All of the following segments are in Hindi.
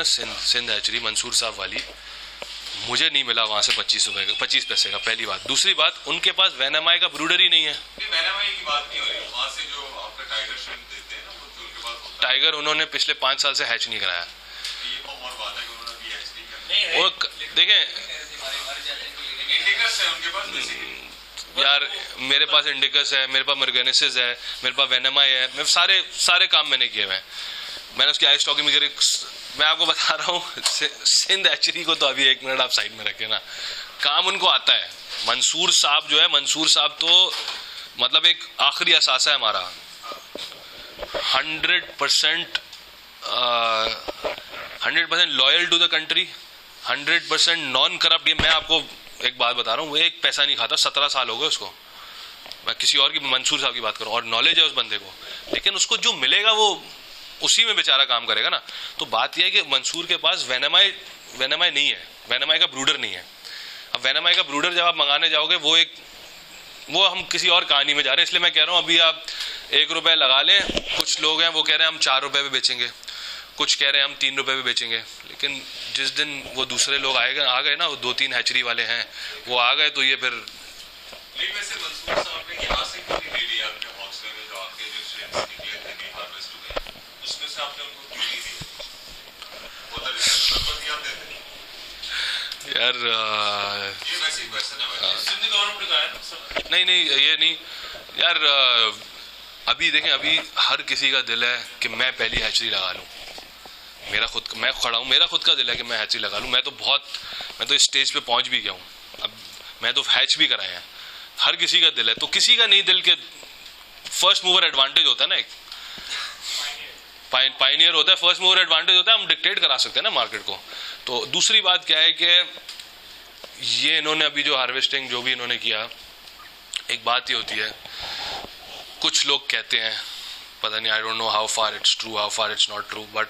ना सिंध हैचरी मंसूर साहब वाली, मुझे नहीं मिला वहां से 25 पैसे का, पहली बात। दूसरी बात, उनके पास वेनामाई का ब्रूडर ही नहीं है। वेनामाई की बात नहीं हो रही, वहां से जो आपका टाइगर श्रिम्प देते हैं ना, वो जो उनके पास टाइगर उन्होंने पिछले 5 साल से हैच नहीं कराया। ये और बात है कि उन्होंने भी हैच नहीं किया। और देखें इंडिकस है उनके पास बेसिकली। यार, मेरे पास इंडिकस है, मेरे पास मर्गेनेसिस है, मेरे पास वेनामाई है, मैं सारे काम मैंने किए हुए हैं। मैंने उसकी आई स्टॉकिंग में मैं आपको बता रहा हूँ, सिंध हैचरी को तो अभी 1 मिनट आप साइड में रखें ना, काम उनको आता है। मंसूर साहब जो है, मंसूर साहब तो मतलब एक आखिरी असासा है हमारा, 100% loyal to the country, 100% non corrupt. ये मैं आपको एक बात बता रहा हूँ, वो एक पैसा नहीं खाता, 17 साल हो गए उसको। मैं किसी और की, मंसूर साहब की बात करूँ, और नॉलेज है उस बंदे को, लेकिन उसको जो मिलेगा वो उसी में बेचारा काम करेगा ना। तो बात यह है कि मंसूर के पास वेनामाई नहीं है, वेनामाई का ब्रूडर नहीं है। अब वेनामाई का ब्रूडर जब आप मंगाने जाओगे, वो हम किसी और कहानी में जा रहे हैं, इसलिए मैं कह रहा हूँ अभी आप 1 रुपए लगा लें। कुछ लोग हैं वो कह रहे हैं हम 4 रुपए पे बेचेंगे, कुछ कह रहे हैं हम 3 रुपए पे बेचेंगे, लेकिन जिस दिन वो दूसरे लोग आ गए ना, वो 2-3 हैचरी वाले हैं, वो आ गए तो ये फिर। लेकिन वैसे मंसूर साहब ने यहाँ से क्यों नहीं ले लिया आपके हौसले में, जो आपके जो श्रिम्प्स निकले थे नहीं हार्वेस्ट हुए, उसमें से आपने उनको क्यों नहीं दिया? वो तो रिसर्च पर दिया देते यार ये वैसे ही क्वेश्चन है भाई, सिंध गवर्नमेंट का है ना। नहीं ये नहीं यार, अभी देखें, अभी हर किसी का दिल है कि मैं पहली हैचरी लगा लूं। मैं खड़ा हूं, मेरा खुद का दिल है कि मैं हैचरी लगा लूं। मैं तो इस स्टेज पे पहुंच भी गया हूं, अब मैं तो हैच भी कराए हैं। हर किसी का दिल है, तो किसी का नहीं दिल के फर्स्ट मूवर एडवांटेज होता है ना, एक पायनियर होता है, फर्स्ट मूवर एडवांटेज होता है, हम डिक्टेट करा सकते हैं ना मार्केट को। तो दूसरी बात क्या है कि ये इन्होंने अभी जो हार्वेस्टिंग जो भी इन्होंने किया, एक बात ये होती है, कुछ लोग कहते हैं, पता नहीं, I don't know how far it's true, how far it's not true, but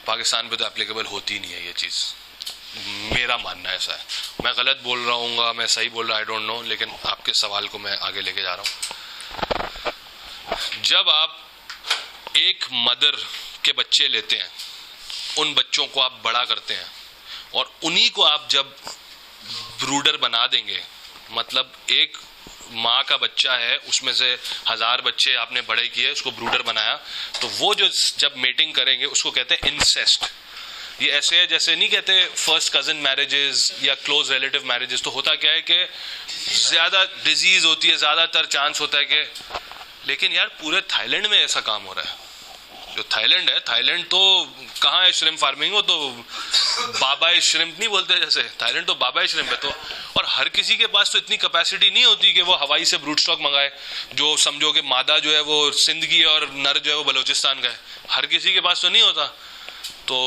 Pakistan पे तो एप्लीकेबल होती नहीं है ये चीज़, मेरा मानना ऐसा है। मैं गलत बोल रहा हूँ, मैं सही बोल रहा, आई डोंट नो, लेकिन आपके सवाल को मैं आगे लेके जा रहा हूँ। जब आप एक मदर के बच्चे लेते हैं, उन बच्चों को आप बड़ा करते हैं, और उन्हीं को आप जब ब्रूडर बना देंगे, मतलब एक माँ का बच्चा है, उसमें से 1000 बच्चे आपने बड़े किए, उसको ब्रूडर बनाया, तो वो जो जब मेटिंग करेंगे उसको कहते हैं इंसेस्ट। ये ऐसे है जैसे नहीं कहते फर्स्ट कजन मैरिजेस या क्लोज रिलेटिव मैरिजेस। तो होता क्या है कि ज्यादा डिजीज होती है, ज्यादातर चांस होता है कि, लेकिन यार पूरे थाईलैंड में ऐसा काम हो रहा है। जो थाईलैंड है, थाईलैंड तो कहाँ है श्रिम्प फार्मिंग, वो तो बाबा श्रिम्प नहीं बोलते जैसे, थाईलैंड तो बाबा श्रिम्प है। तो और हर किसी के पास तो इतनी कैपेसिटी नहीं होती कि वो हवाई से ब्रूड स्टॉक मंगाए, जो समझो कि मादा जो है वो सिंध की और नर जो है वो बलोचिस्तान का है, हर किसी के पास तो नहीं होता। तो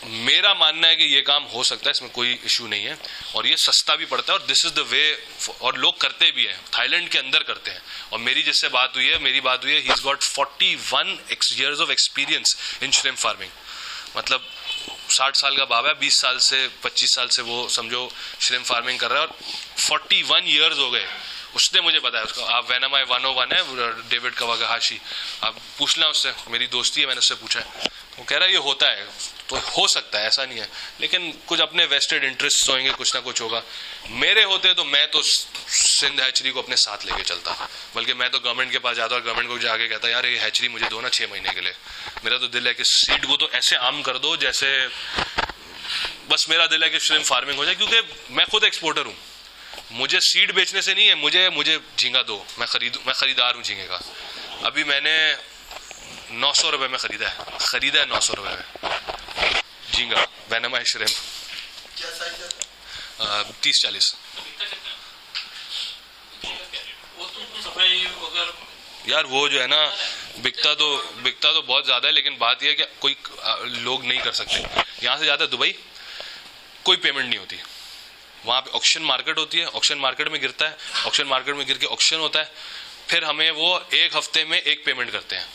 मेरा मानना है कि ये काम हो सकता है, इसमें कोई इशू नहीं है, और ये सस्ता भी पड़ता है, और दिस इज द वे, और लोग करते भी हैं, थाईलैंड के अंदर करते हैं। और मेरी जिससे बात हुई है, he is got 41 years of experience in shrimp farming. मतलब 60 साल का बाबा है, 20 साल से 25 साल से वो समझो श्रिम्प फार्मिंग कर रहा है, और 41 years हो गए। उसने मुझे बताया, उसको आप वेनामाई 101 है, डेविड कवागाहाशी, आप पूछना उससे, मेरी दोस्ती है, मैंने उससे पूछा है, वो कह रहा है ये होता है। तो हो सकता है, ऐसा नहीं है, लेकिन कुछ अपने वेस्टेड इंटरेस्ट होंगे, कुछ ना कुछ होगा। मेरे होते तो मैं तो सिंध हैचरी को अपने साथ लेके चलता, बल्कि मैं तो गवर्नमेंट के पास जाता और गवर्नमेंट को जाके कहता यार ये हैचरी मुझे दो ना 6 महीने के लिए। मेरा तो दिल है कि सीड को तो ऐसे आम कर दो जैसे, बस मेरा दिल है कि श्रिम्प फार्मिंग हो जाए, क्योंकि मैं खुद एक्सपोर्टर हूँ। मुझे सीड बेचने से नहीं है, मुझे झींगा दो, मैं खरीदार हूँ झींगे का। अभी मैंने 900 रुपए में खरीदा है 900 रुपए में झींगा, वेनामाई श्रिम्प। क्या साइज है? 30-40। यार वो जो है ना, बिकता तो बहुत ज्यादा है, लेकिन बात यह है कि कोई लोग नहीं कर सकते। यहाँ से जाता है दुबई, कोई पेमेंट नहीं होती, वहाँ पे ऑक्शन मार्केट होती है, ऑक्शन मार्केट में गिरता है, ऑक्शन मार्केट में गिर के ऑक्शन होता है, फिर हमें वो 1 हफ्ते में एक पेमेंट करते हैं।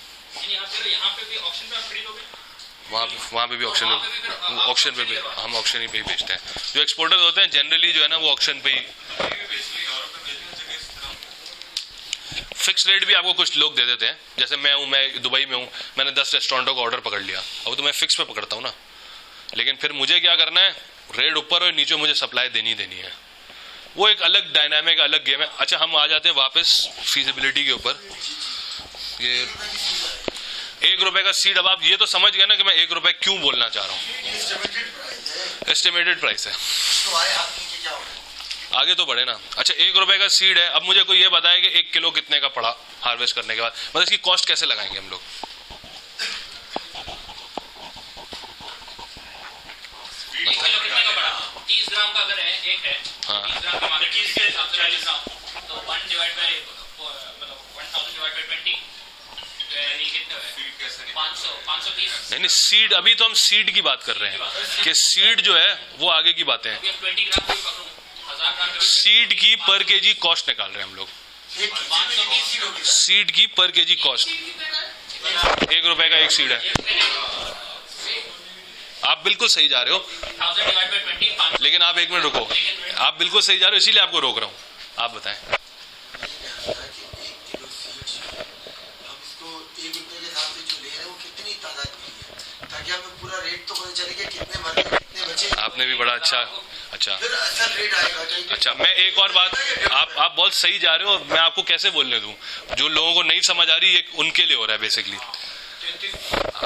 यहाँ पे भी ऑक्शन पे आप खरीदोगे? वहाँ पे भी ऑक्शन पे भी हम ऑक्शन ही पे ही बेचते हैं। जो एक्सपोर्टर्स होते हैं जनरली जो है ना, वो ऑक्शन पे ही फिक्स रेट भी आपको कुछ लोग दे देते हैं। जैसे मैं दुबई में हूँ, मैंने 10 रेस्टोरेंटों का ऑर्डर पकड़ लिया, अब तो मैं फिक्स पे पकड़ता हूँ ना, लेकिन फिर मुझे क्या करना है, रेट ऊपर और नीचे मुझे सप्लाई देनी है। वो एक अलग डायनामिक, अलग गेम है। अच्छा, हम आ जाते हैं वापस फीजिबिलिटी के ऊपर। ये 1 रुपए का सीड, अब आप ये तो समझ गए ना कि मैं 1 रुपए क्यों बोलना चाह रहा हूँ। एस्टिमेटेड प्राइस है, आगे तो बढ़े ना। अच्छा, 1 रुपए का सीड है। अब मुझे कोई ये बताया कि 1 किलो कितने का पड़ा हार्वेस्ट करने के बाद, मतलब इसकी कॉस्ट कैसे लगाएंगे हम लोग? 1 किलो कितने का पड़ा? 30 ग्राम का अगर है, एक है, हाँ। 30 ग्राम का मार्केट 30 के हिसाब से 40 ग्राम, तो 1 डिवाइड बाय मतलब 1000 डिवाइड बाय 20 यानी कितना है? 530। नहीं, सीड, अभी तो हम सीड की बात कर रहे हैं कि सीड जो है वो आगे की बातें हैं। 20 ग्राम कोई पकड़ूं, 1000 ग्राम सीड की पर केजी कॉस्ट निकाल रहे हैं हम लोग। 530 सीड की पर केजी कॉस्ट 1 रुपए का एक सीड है। आप बिल्कुल सही जा रहे हो, 1000 डिवाइड बाय 20 5। लेकिन आप एक मिनट रुको, आप बिल्कुल सही जा रहे हो, इसीलिए आपको रोक रहा हूँ। आप बताएं। आपने भी बड़ा अच्छा अच्छा, मैं एक और बात, आप बहुत सही जा रहे हो, मैं आपको कैसे बोलने दूं? जो लोगों को नहीं समझ आ रही है उनके लिए हो रहा है बेसिकली।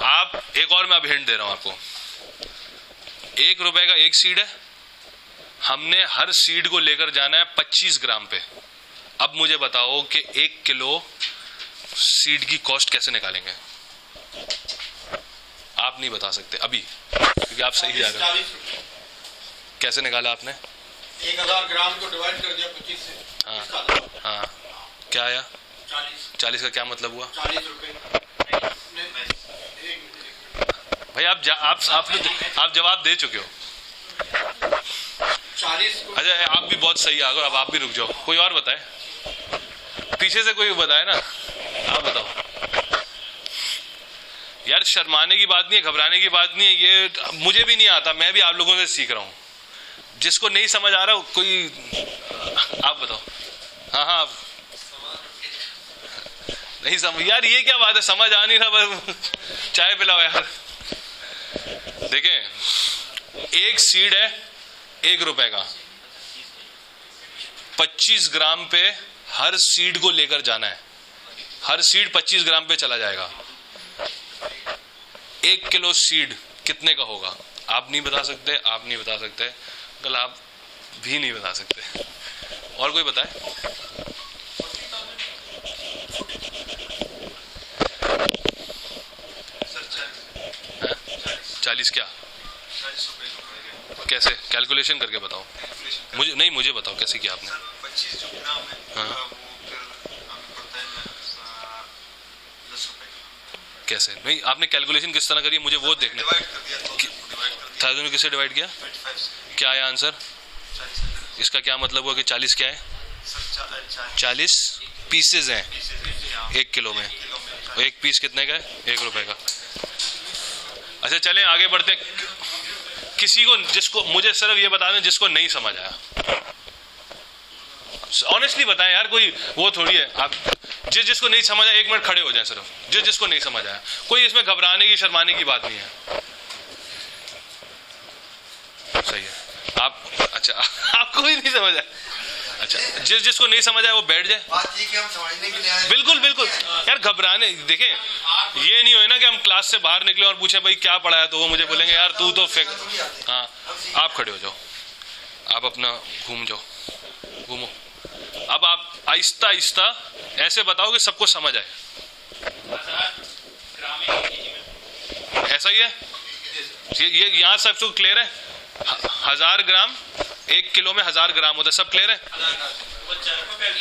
आप एक और, मैं अब हिंट दे रहा हूं आपको। 1 रुपए का एक सीड है, हमने हर सीड को लेकर जाना है 25 ग्राम पे। अब मुझे बताओ कि 1 किलो सीड की कॉस्ट कैसे निकालेंगे? आप नहीं बता सकते अभी, क्योंकि आप सही जा रहे हो। कैसे निकाला आपने? 1000 ग्राम को डिवाइड कर दिया 25 से। हाँ, क्या आया? 40 का क्या मतलब हुआ? 40 रुपए। भाई आप जवाब दे चुके हो। 40 को। अच्छा, आप भी बहुत सही आ गए, अब आप भी रुक जाओ। कोई और बताए, पीछे से कोई बताए ना, आप बताओ यार। शर्माने की बात नहीं है, घबराने की बात नहीं है, ये मुझे भी नहीं आता, मैं भी आप लोगों से सीख रहा हूं। जिसको नहीं समझ आ रहा कोई, आप बताओ। हाँ, नहीं समझ यार, ये क्या बात है, समझ आ नहीं रहा, बस चाय पिलाओ यार। देखें, एक सीड है 1 रुपए का, 25 ग्राम पे हर सीड को लेकर जाना है। हर सीड 25 ग्राम पे चला जाएगा। 1 किलो सीड कितने का होगा? आप नहीं बता सकते, आप नहीं बता सकते, कल आप भी नहीं बता सकते। और कोई बताए? हाँ? 40 क्या? 40 रुपए का पड़ेगा। कैसे कैलकुलेशन करके बताओ मुझे। नहीं, मुझे बताओ कैसे किया आपने? 25 जो ग्राम है, हाँ। वो फिर हमें पड़ता है 10 रुपए। कैसे? नहीं, आपने कैलकुलेशन किस तरह करी मुझे वो देखना। डिवाइड कर दिया, 1000 किससे डिवाइड किया? 25 से। क्या आया आंसर? 40। इसका क्या मतलब हुआ कि 40 क्या है? सर 40 पीसेज हैं पीसेज 1 किलो में। और एक पीस कितने का है? 1 रुपए का। अच्छा, चलें आगे बढ़ते। किसी को, जिसको, मुझे सिर्फ ये बता दें जिसको नहीं समझ आया, ऑनेस्टली बताएं यार, कोई वो थोड़ी है। आप जिसको नहीं समझ आया 1 मिनट खड़े हो जाएं सिर्फ, जिसको नहीं समझ आया। कोई इसमें घबराने की, शर्माने की बात नहीं है। सही है। आप, अच्छा आपको भी नहीं समझ आया? अच्छा, जिसको नहीं समझ आया वो बैठ जाए। बात ये कि हम समझने के लिए आए। बिल्कुल बिल्कुल यार, घबराने, देखें ये नहीं हो ना कि हम क्लास से बाहर निकले और पूछे भाई क्या पढ़ाया, तो वो मुझे बोलेंगे यार तू तो फेंक। हाँ, आप खड़े हो जाओ, आप अपना घूम जाओ, घूमो। अब आप आहिस्ता आहिस्ता ऐसे बताओ कि सबको समझ आए। 1000 ग्राम है 1 केजी में। ऐसा ही है ये यहाँ सबको क्लियर है? 1000 ग्राम 1 किलो में 1000 ग्राम होता है, सब क्लियर है?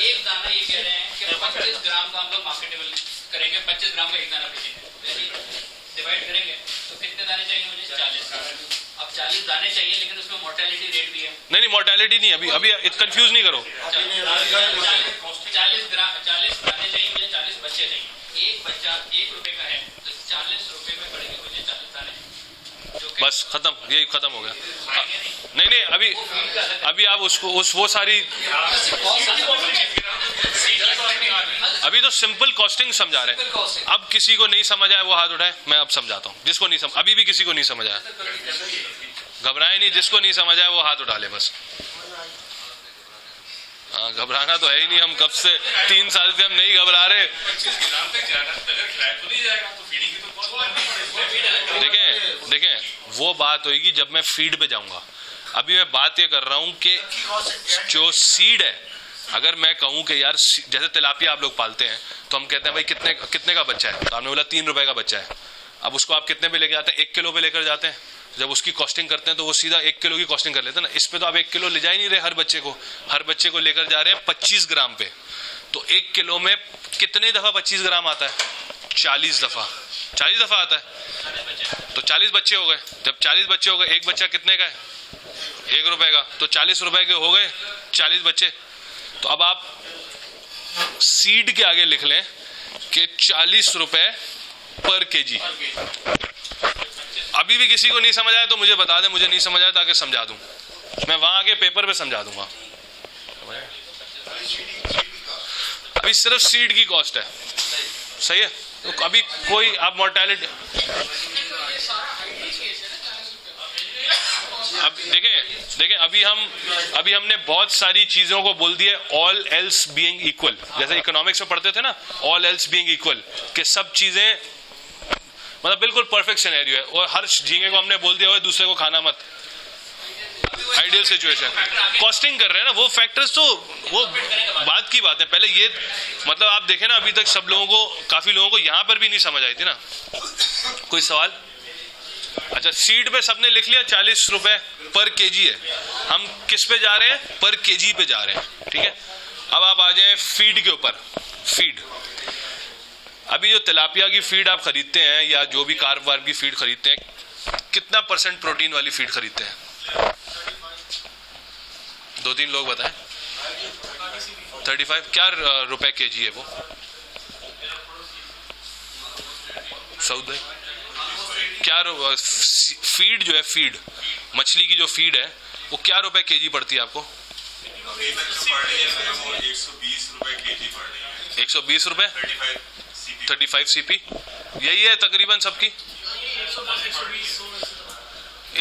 एक दाना ये कह रहे हैं कि 25 ग्राम का हम लोग मार्केटेबल करेंगे, 25 ग्राम का एक दाना बेचेंगे, डिवाइड करेंगे तो कितने दाने चाहिए मुझे? 40। अब 40 दाने चाहिए, लेकिन उसमें मोर्टेलिटी रेट भी है। नहीं, मोर्टेलिटी नहीं, अभी कंफ्यूज नहीं करो। 40 दाने चाहिए मुझे, 40 बच्चे चाहिए। एक बच्चा 1 रुपए का है तो 40 रुपए में पड़ेंगे मुझे 40 दाने। बस खत्म, ये खत्म हो गया। नहीं, अभी आप उसको वो सारी अभी तो सिंपल कॉस्टिंग समझा रहे हैं। अब किसी को नहीं समझ आया वो हाथ उठाए, मैं अब समझाता हूँ। जिसको नहीं समझ, अभी भी किसी को नहीं समझ आया घबराए नहीं, जिसको नहीं समझ आया वो हाथ उठा ले बस। हाँ, घबराना तो है ही नहीं, हम कब से 3 साल से हम नहीं घबरा रहे। देखें वो बात होगी जब मैं फीड पे जाऊंगा। अभी मैं बात ये कर रहा हूं कि जो सीड है, अगर मैं कहूं कि यार जैसे तिलापिया आप लोग पालते हैं तो हम कहते हैं भाई कितने का बच्चा है, तो आपने बोला 3 रुपए का बच्चा है। अब उसको आप कितने पे लेके जाते हैं? 1 किलो पे लेकर जाते हैं। जब उसकी कॉस्टिंग करते हैं तो वो सीधा 1 किलो की कॉस्टिंग कर लेते हैं ना। इस पे तो आप 1 किलो ले जा ही नहीं रहे, हर बच्चे को लेकर जा रहे हैं 25 ग्राम पे। तो 1 किलो में कितने दफा 25 ग्राम आता है? 40 दफा आता है। तो 40 बच्चे हो गए। जब 40 बच्चे हो गए, एक बच्चा कितने का है? 1 रुपए का। तो 40 रुपए के हो गए 40 बच्चे। तो अब आप सीड के आगे लिख लें कि 40 रुपए पर केजी। अभी भी किसी को नहीं समझ आया तो मुझे बता दें, मुझे नहीं समझ आया ताकि समझा दूं, मैं वहां आके पेपर पे समझा दूंगा। अभी सिर्फ सीड की कॉस्ट है, सही है। तो अभी कोई आप मोर्टेलिटी अब देखें अभी हमने बहुत सारी चीजों को बोल दिया ऑल एल्स बीइंग इक्वल। जैसे इकोनॉमिक्स में पढ़ते थे ना, ऑल एल्स बीइंग इक्वल, कि सब चीजें मतलब बिल्कुल परफेक्ट सिनेरियो है और हर झींगे को हमने बोल दिया हुआ दूसरे को खाना मत। आइडियल सिचुएशन कॉस्टिंग कर रहे हैं ना, वो फैक्टर्स तो वो बात की बात है। पहले ये मतलब आप देखें ना, अभी तक सब लोगों को, काफी लोगों को यहां पर भी नहीं समझ आई थी ना। कोई सवाल? अच्छा, सीड पे सबने लिख लिया 40 रुपए पर केजी है। हम किस पे जा रहे हैं? पर केजी पे जा रहे हैं, ठीक है। अब आप आ जाए फीड के ऊपर। फीड, अभी जो तिलापिया की फीड आप खरीदते हैं या जो भी कार्ब वार्ब की फीड खरीदते हैं, कितना % प्रोटीन वाली फीड खरीदते हैं? 2-3 लोग बताएं। 35 क्या रुपए केजी है वो? सऊद भाई क्या फीड जो है, फीड मछली की जो फीड है वो क्या रुपए केजी पड़ती है आपको? 120 रुपए केजी पड़ रही है। 120 रुपए 35 CP यही है तकरीबन सबकी।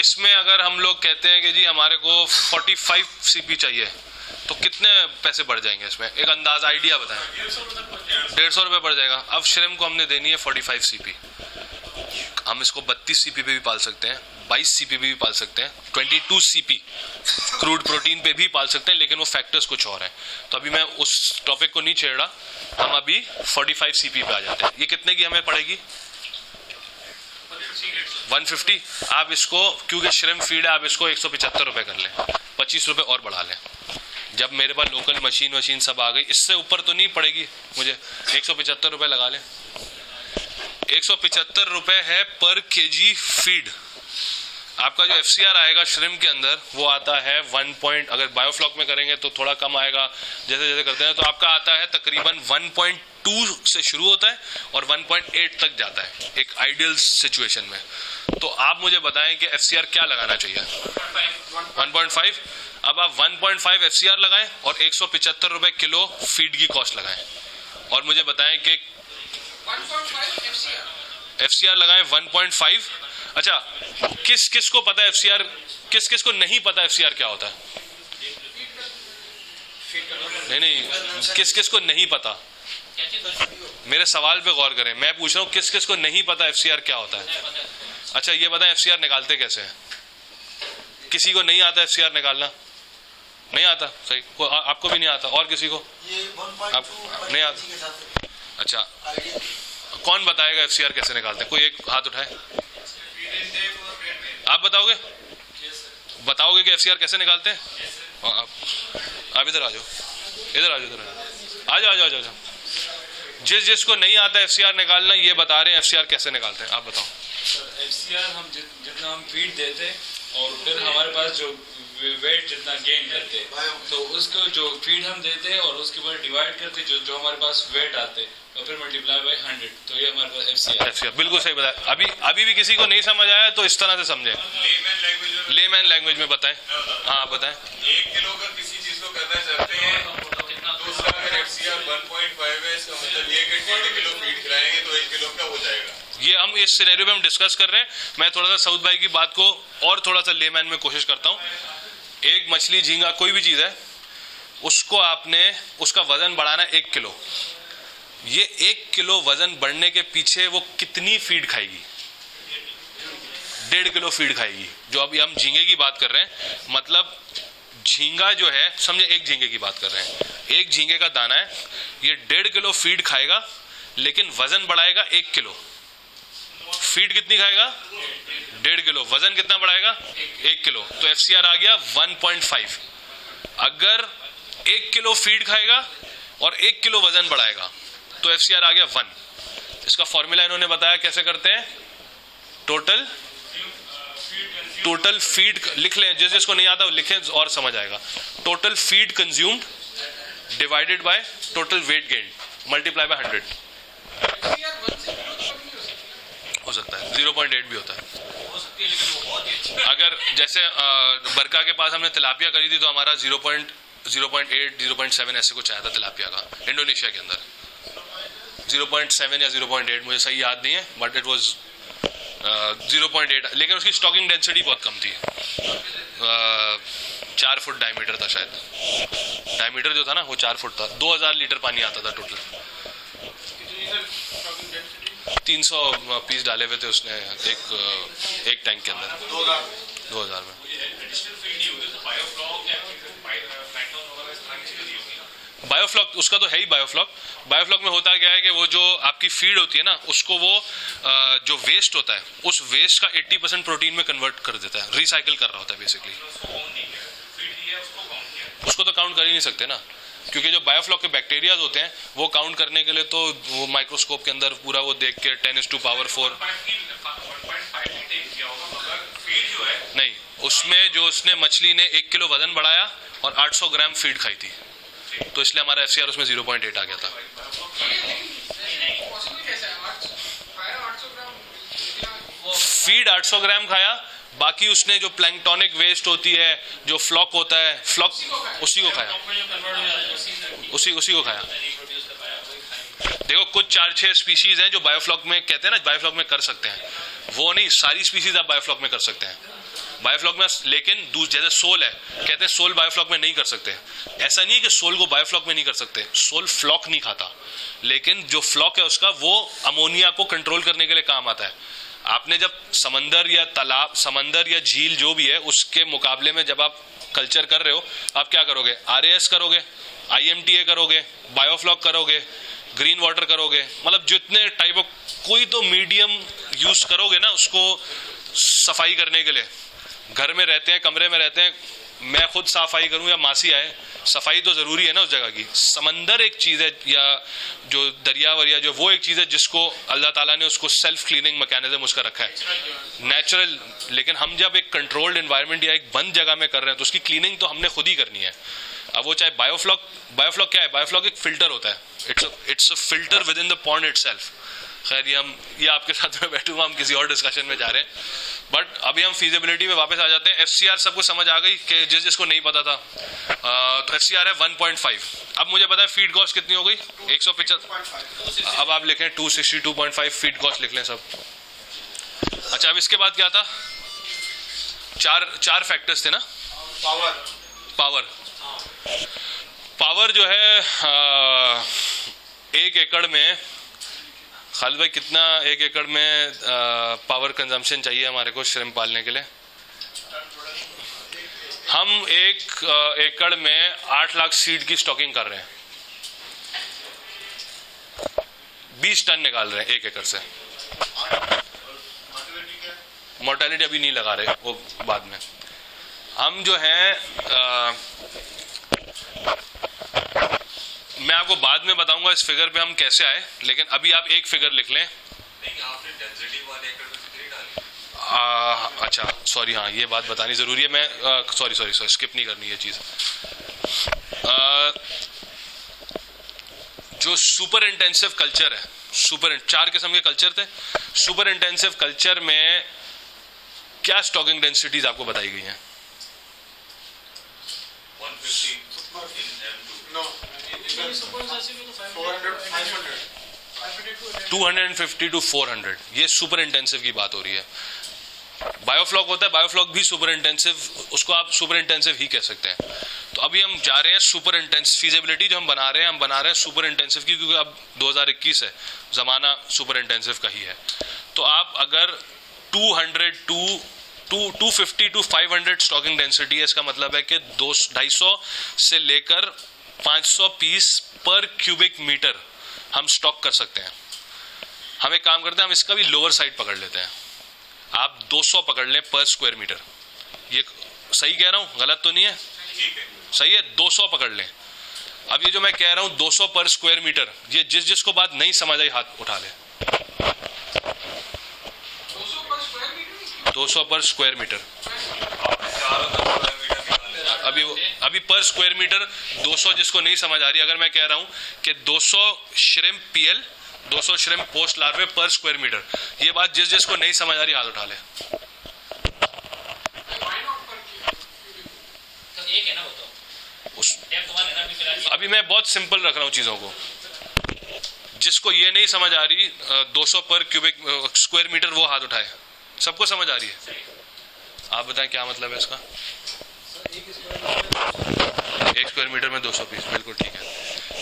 इसमें अगर हम लोग कहते हैं कि जी हमारे को 45 CP चाहिए तो कितने पैसे बढ़ जाएंगे इसमें? एक अंदाज आइडिया बताएं। 150 रुपए बढ़ जाएगा। अब श्रिम्प को हमने देनी है 45 CP। हम इसको 32 CP पे भी पाल सकते हैं, 22 CP पे भी पाल सकते हैं, 22 CP क्रूड प्रोटीन पे भी पाल सकते हैं, लेकिन वो फैक्टर्स कुछ और हैं। तो अभी मैं उस टॉपिक को नहीं छेड़ रहा, हम अभी 45 CP पे आ जाते हैं। ये कितने की हमें पड़ेगी? 150। आप इसको, क्योंकि श्रिम्प फीड है, आप इसको 175 रुपए कर लें, 25 रुपए और बढ़ा लें। जब मेरे पास लोकल मशीन सब आ गई, इससे ऊपर तो नहीं पड़ेगी मुझे, 175 रुपए लगा लें। 175 रुपए है पर केजी फीड। आपका जो FCR आएगा श्रिम्प के अंदर वो आता है 1 अगर बायोफ्लॉक में करेंगे तो थोड़ा कम आएगा, जैसे जैसे करते हैं, तो आपका आता है तकरीबन 1.2 से शुरू होता है और 1.8 तक जाता है एक आइडियल सिचुएशन में। तो आप मुझे बताएं कि FCR क्या लगाना चाहिए? 1.5। अब आप 1.5 FCR लगाएं और 175 रुपए किलो फीड की कॉस्ट लगाएं और मुझे बताएं कि 1.5 FCR लगाएं 1.5। अच्छा, किस को पता है FCR, किस को नहीं पता FCR क्या होता है? नहीं, किस को नहीं पता? मेरे सवाल पे गौर करें, मैं पूछ रहा हूँ किस को नहीं पता FCR क्या होता है? अच्छा ये बताएं FCR निकालते कैसे हैं? किसी को नहीं आता FCR निकालना? नहीं आता, सही। आपको भी नहीं आता और किसी को? आप नहीं आता? अच्छा, कौन बताएगा FCR कैसे निकालते हैं? कोई एक हाथ उठाए। आप बताओगे कि FCR कैसे निकालते हैं? आप इधर आ जाओ, आ जाओ। जिसको नहीं आता FCR निकालना, ये बता रहे हैं FCR कैसे निकालते हैं। आप बताओ। FCR हम जितना हम फीड देते और फिर हमारे पास जो वेट जितना गेन करते, तो उसको जो फीड हम देते और उसके बाद डिवाइड करते जो हमारे पास वेट आते और फिर मल्टीप्लाई बाय 100, तो ये हमारे पास FCR। बिल्कुल सही बताया। अभी भी किसी को नहीं समझ आया तो इस तरह से समझे, लेमैन लैंग्वेज में बताएं। हाँ बताएं। 1 किलो का किसी चीज को करना चाहते हैं, दूसरा अगर FCR 1.5 है इसका मतलब ये कि 1.5 किलो फीड खिलाएंगे तो 1 किलो का हो जाएगा। ये हम इस सिनेरियो में हम डिस्कस कर रहे हैं। मैं थोड़ा सा साउथ भाई की बात को और थोड़ा सा लेमैन में कोशिश करता हूँ। एक मछली, झींगा, कोई भी चीज़ है, उसको आपने उसका वजन बढ़ाना 1 किलो। ये 1 किलो वजन बढ़ने के पीछे वो कितनी फीड खाएगी? 1.5 किलो फीड खाएगी। जो अभी हम झींगे की बात कर रहे हैं, मतलब झींगा जो है, समझे, एक झींगे की बात कर रहे हैं, एक झींगे का दाना है, ये 1.5 किलो फीड खाएगा, लेकिन वजन बढ़ाएगा 1 किलो। फीड कितनी खाएगा? 1.5 किलो। वजन कितना बढ़ाएगा? 1 किलो। तो FCR आ गया 1.5। अगर 1 किलो फीड खाएगा और 1 किलो वजन बढ़ाएगा तो FCR आ गया 1। इसका फॉर्मूला इन्होंने बताया कैसे करते हैं। टोटल फीड लिख लें, जिसको नहीं आता वो लिखें और समझ आएगा। Total feed consumed divided by total weight gain multiply by 100। हो सकता है 0.8 भी होता है। अगर जैसे बरका के पास हमने तिलापिया करी थी तो हमारा 0.8 0.7 ऐसे कुछ आया था तिलापिया का, इंडोनेशिया के अंदर 0.7 या 0.8, मुझे सही याद नहीं है, बट इट वाज 0.8। लेकिन उसकी स्टॉकिंग डेंसिटी बहुत कम थी। 4 फुट डायमीटर था शायद। डायमीटर जो था ना वो 4 फुट था। 2000 लीटर पानी आता था टोटल। 300 पीस डाले हुए थे उसने एक टैंक के अंदर 2000 में। बायोफ्लॉक उसका तो है ही। बायोफ्लॉक में होता क्या है कि वो जो आपकी फीड होती है ना, उसको वो जो वेस्ट होता है, उस वेस्ट का 80% प्रोटीन में कन्वर्ट कर देता है, रिसाइकिल कर रहा होता है बेसिकली। उसको तो काउंट कर ही नहीं सकते ना, क्योंकि जो बायोफ्लॉक के बैक्टीरिया होते हैं वो काउंट करने के लिए तो वो माइक्रोस्कोप के अंदर पूरा वो देख के 10⁴ नहीं, उसमें जो उसने मछली ने 1 किलो वजन बढ़ाया और 800 ग्राम फीड खाई थी, तो इसलिए हमारा FCR उसमें 0.8 आ गया था। फीड 800 ग्राम खाया, बाकी उसने जो प्लैंक्टोनिक वेस्ट होती है, जो फ्लॉक होता है, फ्लॉक उसी को खाया, उसी को खाया। देखो कुछ 4-6 स्पीशीज हैं जो बायोफ्लॉक में कहते हैं ना, बायोफ्लॉक में कर सकते हैं, वो नहीं, सारी स्पीशीज आप बायोफ्लॉक में कर सकते हैं बायोफ्लॉक में। लेकिन जैसे सोल है, कहते हैं सोल बायोफ्लॉक में नहीं कर सकते। ऐसा नहीं है कि सोल को बायोफ्लॉक में नहीं कर सकते, सोल फ्लॉक नहीं खाता, लेकिन जो फ्लॉक है उसका वो अमोनिया को कंट्रोल करने के लिए काम आता है। आपने जब समंदर या तालाब, समंदर या झील जो भी है, उसके मुकाबले में जब आप कल्चर कर रहे हो, आप क्या करोगे? RAS करोगे, IMTA करोगे, बायोफ्लॉक करोगे, ग्रीन वाटर करोगे, मतलब जितने टाइप ऑफ कोई तो मीडियम यूज करोगे ना उसको सफाई करने के लिए। घर में रहते हैं, कमरे में रहते हैं, मैं खुद सफाई करूं या मासी आए, सफाई तो जरूरी है ना उस जगह की। समंदर एक चीज है, या जो दरिया वरिया जो, वो एक चीज है जिसको अल्लाह ताला ने उसको सेल्फ क्लीनिंग मैकेनिज्म उसका रखा है, नेचुरल। लेकिन हम जब एक कंट्रोल्ड एनवायरनमेंट या एक बंद जगह में कर रहे हैं तो उसकी क्लीनिंग तो हमने खुद ही करनी है। अब वो चाहे बायोफ्लॉक क्या है? बायोफ्लॉक एक फिल्टर होता है, it's a filter with in the pond itself. खैर ये आपके साथ में बैठूंगा, हम किसी और डिस्कशन में जा रहे हैं, बट अभी हम फीजिबिलिटी में वापस आ जाते हैं। FCR सबको समझ आ गई कि जिसको नहीं पता था, तो FCR है 1.5। अब मुझे पता है फीड कॉस्ट कितनी हो गई, 175। अब आप लिखें 262.5 फीड कॉस्ट लिख लें सब। अच्छा, अब इसके बाद क्या था? चार फैक्टर्स थे ना। पावर जो है 1 एकड़ में, खालिद भाई कितना 1 एकड़ में पावर कंजम्पशन चाहिए हमारे को श्रिम्प पालने के लिए? हम 1 एकड़ में 8 लाख सीड की स्टॉकिंग कर रहे हैं, 20 टन निकाल रहे हैं 1 एकड़ से। मोर्टेलिटी अभी नहीं लगा रहे, वो बाद में। हम जो है मैं आपको बाद में बताऊंगा इस फिगर पे हम कैसे आए, लेकिन अभी आप एक फिगर लिख लें। नहीं, आपने डेंसिटी 1 एकड़ में कितनी डाली? अच्छा सॉरी, हाँ ये बात बतानी जरूरी है। मैं सॉरी स्किप नहीं करनी ये चीज। जो सुपर इंटेंसिव कल्चर है, 4 किस्म के कल्चर थे। सुपर इंटेंसिव कल्चर में क्या स्टॉकिंग डेंसिटीज आपको बताई गई हैं? 150 in M2. 250 to 400, ये सुपर इंटेंसिव की बात हो रही है। बायोफ्लॉक होता है, बायोफ्लॉक भी सुपर इंटेंसिव, उसको आप सुपर इंटेंसिव ही कह सकते हैं। तो अभी हम जा रहे हैं सुपर इंटेंस, फीजिबिलिटी जो हम बना रहे हैं सुपर इंटेंसिव की, क्योंकि अब 2021 है, जमाना सुपर इंटेंसिव का ही है। तो आप अगर 250 to 500 स्टॉकिंग डेंसिटी है, इसका मतलब है कि 250 से लेकर 500 पीस पर क्यूबिक मीटर हम स्टॉक कर सकते हैं। हम एक काम करते हैं, हम इसका भी लोअर साइड पकड़ लेते हैं, आप 200 पकड़ लें पर स्क्वायर मीटर। ये सही कह रहा हूं, गलत तो नहीं है? सही है, 200 पकड़ लें। अब ये जो मैं कह रहा हूं 200 पर स्क्वायर मीटर, ये जिसको बात नहीं समझ आई हाथ उठा ले। 200 पर स्क्वायर मीटर, अभी पर स्क्वायर मीटर 200 जिसको नहीं समझ आ रही, अगर मैं कह रहा हूं कि 200 श्रिम्प पीएल, 200 श्रिम्प पोस्ट लार्वे पर स्क्वायर मीटर, ये बात जिसको नहीं समझ आ रही हाथ उठा ले। तो एक है ना, वो तो अभी मैं बहुत सिंपल रख रहा हूं चीजों को, जिसको ये नहीं समझ आ रही 200 पर क्यूबिक स्क्वायर मीटर वो हाथ उठाए। सबको समझ आ रही है? आप बताएं क्या मतलब है इसका? 1 स्क्वायर मीटर में 200 पीस, बिल्कुल ठीक है।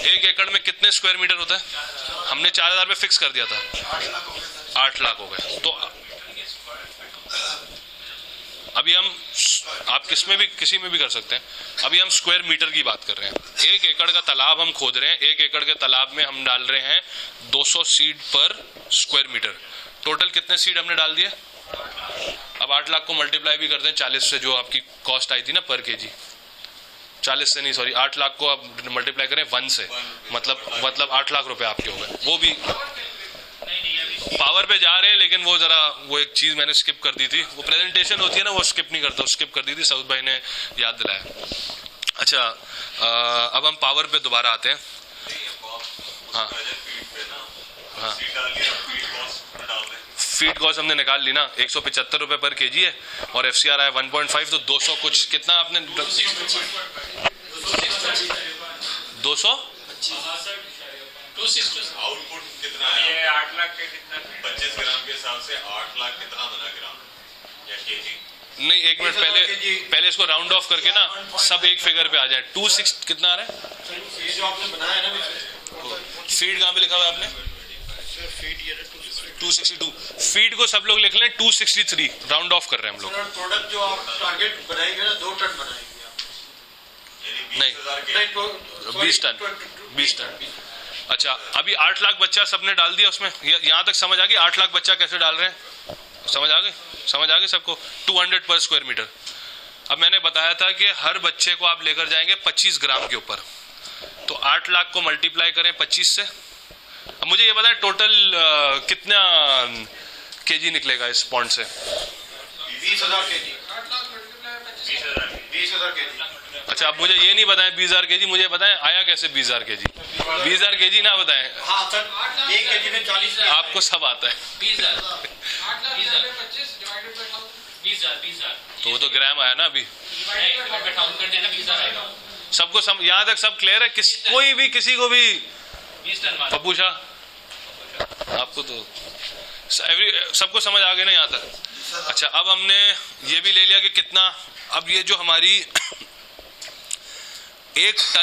1 एकड़ में कितने स्क्वायर मीटर होता है? हमने 4000 पे फिक्स कर दिया था, 8 लाख हो गए। तो अभी हम, आप किसी में भी कर सकते हैं, अभी हम स्क्वायर मीटर की बात कर रहे हैं। 1 एकड़ का तालाब हम खोद रहे हैं, 1 एकड़ के तालाब में हम डाल रहे हैं 200 सीड पर स्क्वायर मीटर। टोटल कितने सीड हमने डाल दिए? अब 8 लाख को मल्टीप्लाई भी करते हैं 40 से, जो आपकी कॉस्ट आई थी ना पर केजी, 40 से नहीं, सॉरी 8 लाख को आप मल्टीप्लाई करें 1 से, मतलब 8 लाख रुपए आपके हो गए। वो भी पावर पे जा रहे हैं, लेकिन वो एक चीज मैंने स्किप कर दी थी, वो प्रेजेंटेशन होती है ना, वो स्किप नहीं करता, स्किप कर दी थी, सऊद भाई ने याद दिलाया। अच्छा, अब हम पावर पे दोबारा आते हैं। हाँ हाँ, फीड कॉस्ट हमने निकाल ली ना, 175 रुपए पर केजी है, और एफसीआर आया 1.5, तो 200 कुछ, कितना आपने 200 आउटपुट कितना है? ये 8 लाख के कितना? 25 ग्राम के हिसाब से 8 लाख कितना बना ग्राम या केजी? नहीं, एक मिनट पहले इसको राउंड ऑफ करके ना सब एक फिगर पे आ जाए। 26 कितना आ रहा है? ये जो आपने बनाया है ना, फीड कहाँ पे लिखा हुआ है आपने? 262। फीड को सब लोग लिख लें 263, राउंड ऑफ कर रहे हैं हम लोग। प्रोडक्ट जो आप टारगेट बनाएंगे ना, 2 टन बनाएंगे आप? नहीं, 20 टन। अच्छा, अभी 8 लाख बच्चा सबने डाल दिया उसमें, यहाँ तक समझ आ गई? 8 लाख बच्चा कैसे डाल रहे हैं, समझ आ गई सबको? 200 पर स्क्वायर मीटर। अब मैंने बताया था कि हर बच्चे को आप लेकर जाएंगे 25 ग्राम के ऊपर, तो 8 लाख को मल्टीप्लाई करें 25 से। अब मुझे ये बताएं टोटल कितना केजी निकलेगा इस पॉइंट से? 20,000 केजी। 20,000 केजी। अच्छा, अब मुझे ये नहीं बताएं 20,000 केजी, मुझे बताएं आया कैसे 20,000 केजी? 20,000 केजी ना बताएं। हाँ सर, 1 केजी में 40। आपको सब आता है। 20,000 तो वो तो ग्राम आया ना अभी। सबको यहाँ तक सब क्लियर है? कोई भी किसी को भी? पप्पू शाह, आपको तो सबको समझ आ गया ना यहाँ तक? अच्छा, अब हमने ये भी ले लिया कि कितना, अब ये जो हमारी 1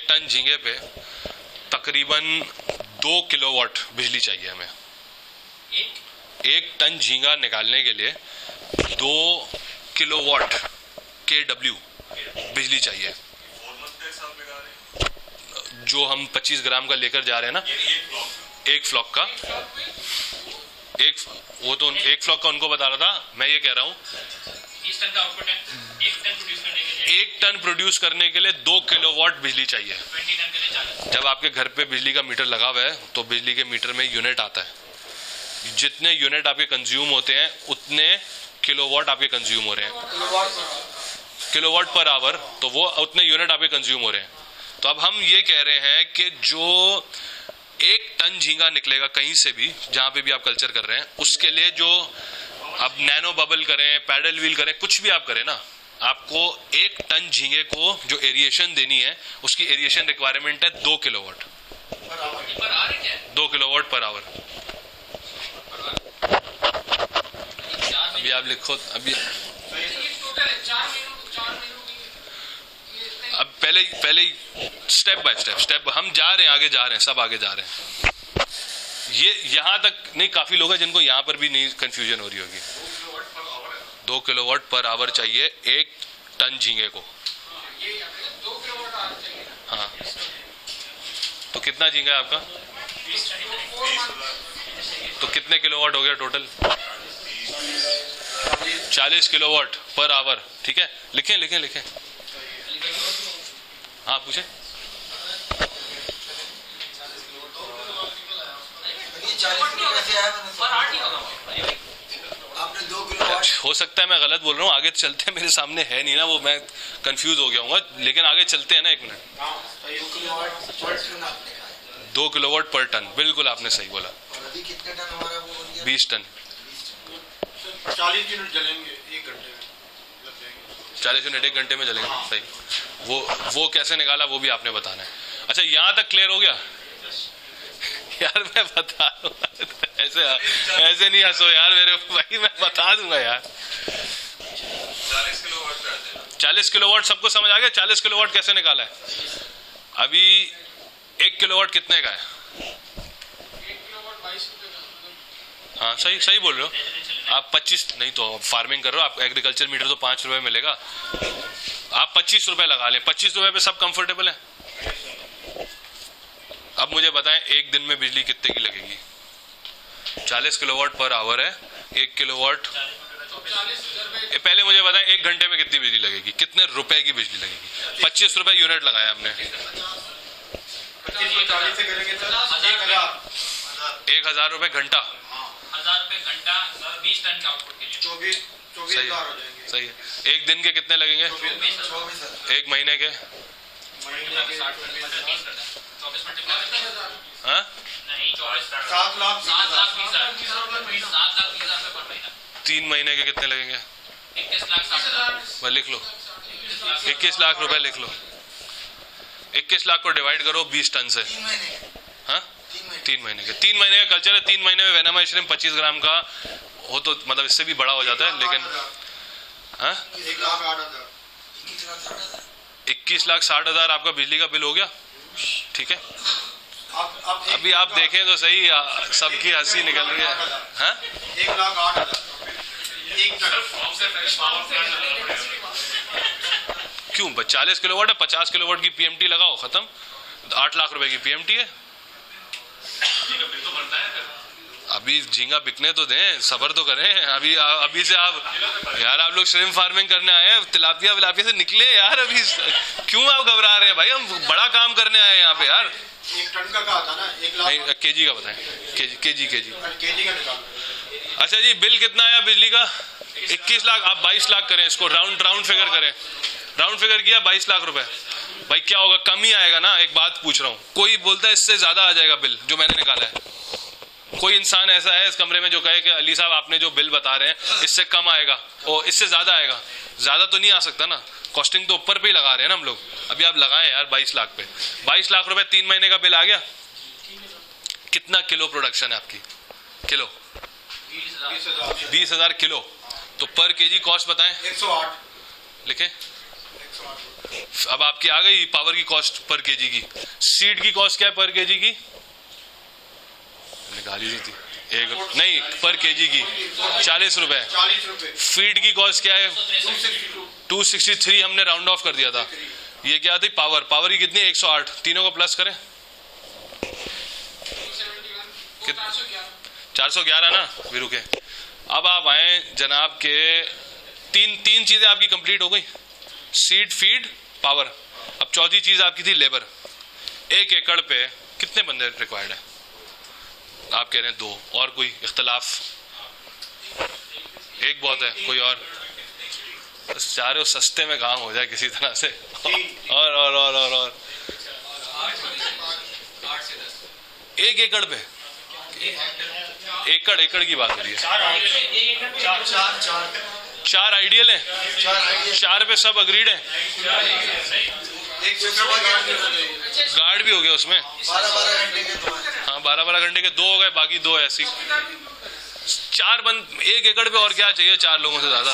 टन झींगे पे तकरीबन 2 किलोवाट बिजली चाहिए हमें। 1 टन झींगा निकालने के लिए 2 किलोवाट KW बिजली चाहिए। जो हम 25 ग्राम का लेकर जा रहे हैं ना, एक फ्लॉक का, वो तो 1 फ्लॉक का उनको बता रहा था, मैं ये कह रहा हूँ 1 टन प्रोड्यूस करने के लिए 2 किलोवाट बिजली चाहिए। जब आपके घर पे बिजली का मीटर लगा हुआ है तो बिजली के मीटर में यूनिट आता है, जितने यूनिट आपके कंज्यूम होते हैं उतने किलोवाट आपके कंज्यूम हो रहे हैं, किलोवाट पर आवर, तो वो उतने यूनिट आपके कंज्यूम हो रहे हैं। तो अब हम ये कह रहे हैं कि जो 1 टन झींगा निकलेगा कहीं से भी, जहां पे भी आप कल्चर कर रहे हैं, उसके लिए जो आप नैनो बबल करें, पैडल व्हील करें, कुछ भी आप करें ना, आपको 1 टन झींगे को जो एरिएशन देनी है उसकी एरिएशन रिक्वायरमेंट है 2 किलोवाट पर आ रही है 2 किलोवाट पर आवर। अभी आप लिखो, अभी टोटल है 4 महीनों की अब पहले स्टेप बाय स्टेप हम जा रहे हैं, आगे जा रहे हैं, सब आगे जा रहे हैं। ये यहाँ तक नहीं, काफी लोग हैं जिनको यहाँ पर भी नहीं कंफ्यूजन हो रही होगी। 2 किलोवाट पर आवर चाहिए 1 टन झींगे को। ये 2 किलोवाट आवर चाहिए। हाँ, तो कितना झींगा है आपका? 20 तो कितने किलोवाट हो गया टोटल? 40 kilowatt per hour. ठीक है, लिखें। हाँ पूछे। आपने 2 किलोवाट हो सकता है मैं गलत बोल रहा हूँ, आगे चलते हैं, मेरे सामने है नहीं ना वो, मैं कंफ्यूज हो गया हूँ, लेकिन आगे चलते हैं ना, 1 मिनट। 2 किलोवाट पर टन आपने कहा है। 2 किलोवाट पर टन, बिल्कुल आपने सही बोला। और अभी कितने टन हमारा वो बन गया? 20 टन। 40 यूनिट जलेंगे 1 घंटे में, लग जाएंगे 40 यूनिट 1 घंटे में चलेंगे। सही। वो कैसे निकाला वो भी आपने बताना है। अच्छा, यहाँ तक क्लियर हो गया? यार मैं बता दूंगा, ऐसे नहीं हंसो यार मेरे भाई, मैं बता दूंगा यार। 40 किलोवाट पे आते हैं। 40 किलोवाट सबको समझ आ गया? 40 किलोवाट कैसे निकाला है? अभी 1 किलोवाट कितने का है? 1 किलोवाट 22 रुपए का। हाँ सही बोल रहे हो आप। 25 नहीं तो फार्मिंग कर रहे हो आप, एग्रीकल्चर मीटर तो 5 रुपए मिलेगा, आप 25 रुपए लगा लें। 25 रुपए पे सब कंफर्टेबल है। अब मुझे बताएं, 1 दिन में बिजली कितने की लगेगी? 40 किलोवाट पर आवर है, 1 किलोवाट। 40 रुपए। पहले मुझे बताएं 1 घंटे में कितनी बिजली लगेगी, कितने रुपए की बिजली लगेगी? 25 रुपए यूनिट लगाया हमने। 40 से करेंगे तो 1000 रुपए घंटा। 1000 रुपए घंटा 20 टन के आउटपुट के लिए। 24 सही हजार हो है, जाएंगे। सही है। 1 दिन के कितने लगेंगे? 24 1 महीने के? महीने के 24 मल्टीप्लाई करते हैं। हाँ, नहीं 24 7 लाख 7 लाख 20 हजार 7 लाख 20 हजार पर महीना। 3 महीने के कितने लगेंगे? 21 लाख 60 हजार। मैं लिख लो, 21 लाख रुपए लिख लो। 21 लाख को डिवाइड करो 20 टन से। 3 महीने हाँ, 3 महीने के। 3 महीने का कल्चर है। 3 महीने में वेनामा श्रिम्प 25 ग्राम का हो तो मतलब इससे भी बड़ा हो जाता है, लेकिन हाँ 1 लाख 8 हजार 21 लाख 60 हजार आपका बिजली का बिल हो गया। ठीक है, आप अभी आप देखें तो सही, सबकी हंसी निकल रही है। हाँ 1 लाख 8 हजार 1 क्यों? 40 किलोवाट है, 50 किलोवाट की पीएमटी लगाओ, खत्म। 8 लाख रुपए की पीएमटी है। अभी झींगा बिकने तो दें, सबर तो करें। अभी से आप यार, आप लोग श्रिम्प फार्मिंग करने आए हैं, तिलापिया विलापिया से निकले यार। अभी क्यों आप घबरा रहे हैं भाई? हम बड़ा काम करने आए हैं यहाँ पे यार। 1 टन का कहा था ना, 1 लाख नहीं, केजी का बताएं। केजी केजी का निकाल। अच्छा जी, बिल कितना आया बिजली का? 21 लाख। आप 22 लाख करें इसको, राउंड फिगर करें। राउंड फिगर किया 22 लाख रुपए। भाई क्या होगा? कम ही आएगा ना? एक बात पूछ रहा हूँ, कोई बोलता है इससे ज्यादा आ जाएगा बिल जो मैंने निकाला है? कोई इंसान ऐसा है इस कमरे में जो कहे कि अली साहब आपने जो बिल बता रहे हैं इससे कम आएगा और इससे ज्यादा आएगा? ज्यादा तो नहीं आ सकता ना, कॉस्टिंग तो ऊपर पे ही लगा रहे हैं ना हम लोग। अभी आप लगाए यार 22 लाख पे, 22 लाख रुपए 3 महीने का बिल आ गया। कितना किलो प्रोडक्शन है आपकी? किलो 20,000 किलो, तो पर केजी कॉस्ट बताएं। 108 लिखे। अब आपकी आ गई पावर की कॉस्ट पर केजी की। सीड की कॉस्ट क्या है पर केजी की? निकाली दी थी एक नहीं, पर केजी की 40 रुपए। 40 रुपए। फीड की कॉस्ट क्या है? 263 हमने राउंड ऑफ कर दिया था। ये क्या थी? पावर की कितनी? 108। तीनों को प्लस करें 411 ना वीरू के। अब आप आए जनाब के, तीन चीजें आपकी कंप्लीट हो गई, सीड, फीड, पावर। अब चौथी चीज आपकी थी लेबर। 1 एकड़ पे कितने बंदे रिक्वायर्ड है? आप कह रहे हैं 2, और कोई इख्तलाफ? एक बहुत है, कोई और? बस चाह रहे हो सस्ते में काम हो जाए किसी तरह से। और 1 एकड़ पे? एकड़ की बात हो रही है। 4 आइडियल हैं, 4 पे सब अग्रीड हैं। गार्ड भी हो गया उसमें, 12-12 घंटे के 2 हैं। हाँ 12-12 घंटे के 2 हो गए, बाकी 2 ऐसी। 4 1 एकड़ पे और क्या चाहिए 4 लोगों से ज्यादा।